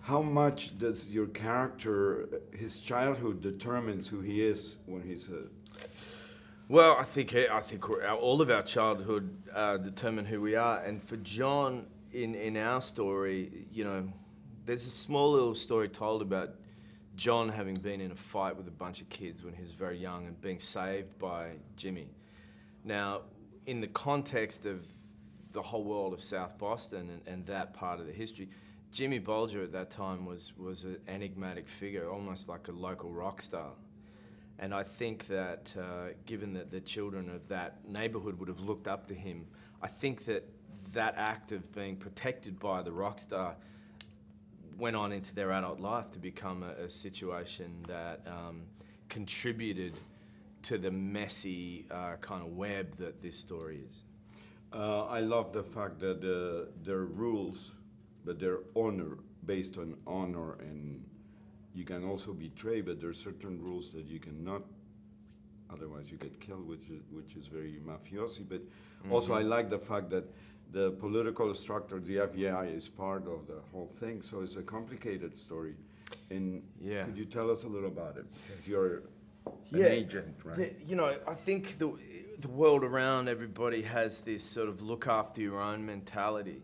How much does your character, his childhood, determines who he is when he's a... Well, I think all of our childhood determine who we are. And for John, in our story, you know, there's a small little story told about John having been in a fight with a bunch of kids when he was very young and being saved by Jimmy. Now, in the context of the whole world of South Boston and that part of the history, Jimmy Bolger at that time was an enigmatic figure, almost like a local rock star. And I think that given that the children of that neighborhood would have looked up to him, I think that that act of being protected by the rock star went on into their adult life to become a situation that contributed to the messy kind of web that this story is. I love the fact that there are rules, but they're based on honor, and you can also betray, but there are certain rules that you cannot, otherwise you get killed, which is very mafiosi. But also I like the fact that the political structure, the FBI, is part of the whole thing, so it's a complicated story. And could you tell us a little about it, since you're an agent, right? You know, I think the world around everybody has this sort of look after your own mentality.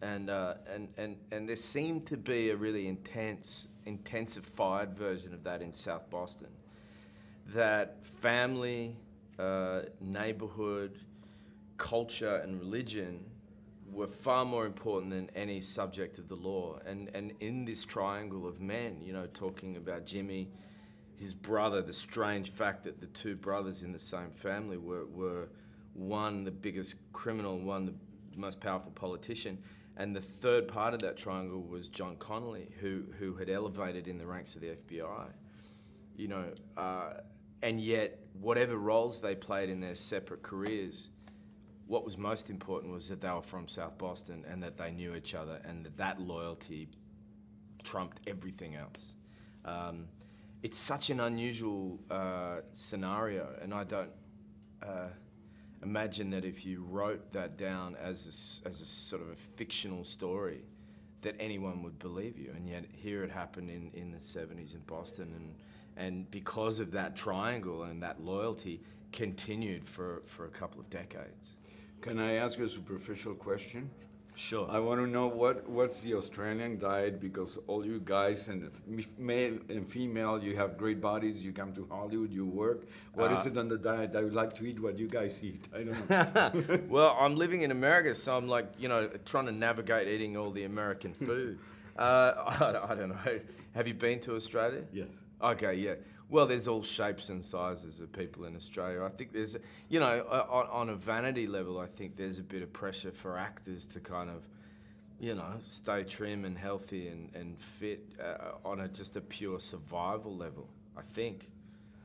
And there seemed to be a really intensified version of that in South Boston. That family, neighborhood, culture, and religion were far more important than any subject of the law. And in this triangle of men, you know, talking about Jimmy, his brother, the strange fact that the two brothers in the same family were one the biggest criminal, one the most powerful politician, and the third part of that triangle was John Connolly, who had elevated in the ranks of the FBI. You know, and yet whatever roles they played in their separate careers, what was most important was that they were from South Boston and that they knew each other, and that loyalty trumped everything else. It's such an unusual scenario, and I don't imagine that if you wrote that down as a sort of a fictional story, that anyone would believe you. And yet here it happened in the 70s in Boston, and because of that triangle and that loyalty, continued for a couple of decades. Can I ask you a superficial question? Sure. I want to know what's the Australian diet, because all you guys, and male and female, you have great bodies, you come to Hollywood, you work. What is it on the diet? I would like to eat what you guys eat. I don't know. Well, I'm living in America, so I'm like, you know, trying to navigate eating all the American food. I don't know. Have you been to Australia? Yes. Okay, yeah. Well, there's all shapes and sizes of people in Australia. I think there's, you know, on a vanity level, I think there's a bit of pressure for actors to kind of, you know, stay trim and healthy and fit on just a pure survival level, I think.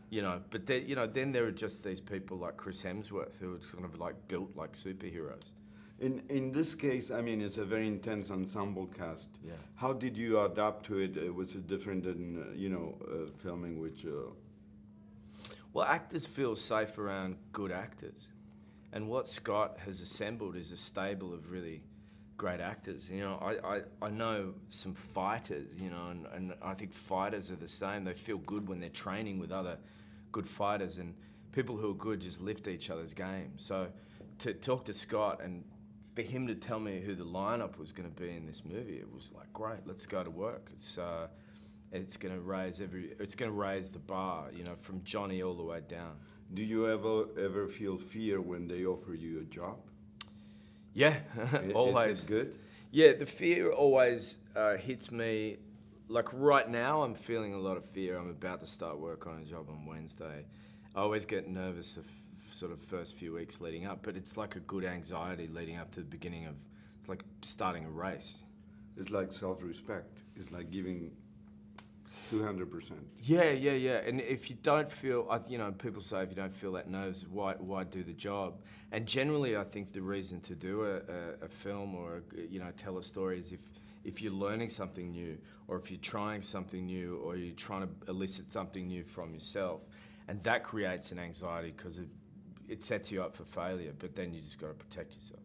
You know, but then, you know, then there are just these people like Chris Hemsworth who are kind of like built like superheroes. In this case, I mean, it's a very intense ensemble cast. Yeah. How did you adapt to it? Was it different than, you know, filming with... Well, actors feel safe around good actors. And what Scott has assembled is a stable of really great actors. You know, I know some fighters, you know, and I think fighters are the same. They feel good when they're training with other good fighters, and people who are good just lift each other's game. So to talk to Scott and for him to tell me who the lineup was going to be in this movie, it was like, great, let's go to work. It's going to raise the bar, you know, from Johnny all the way down. Do you ever feel fear when they offer you a job? Yeah, always. Is it good? Yeah, the fear always hits me. Like right now, I'm feeling a lot of fear. I'm about to start work on a job on Wednesday. I always get nervous the sort of first few weeks leading up, but it's like a good anxiety leading up to the beginning of, it's like starting a race. It's like self-respect. It's like giving 200%. Yeah. And if you don't feel, you know, people say if you don't feel that nerves, why do the job? And generally, I think the reason to do a film or, you know, tell a story is if you're learning something new, or if you're trying something new, or you're trying to elicit something new from yourself. And that creates an anxiety because it sets you up for failure, but then you just got to protect yourself.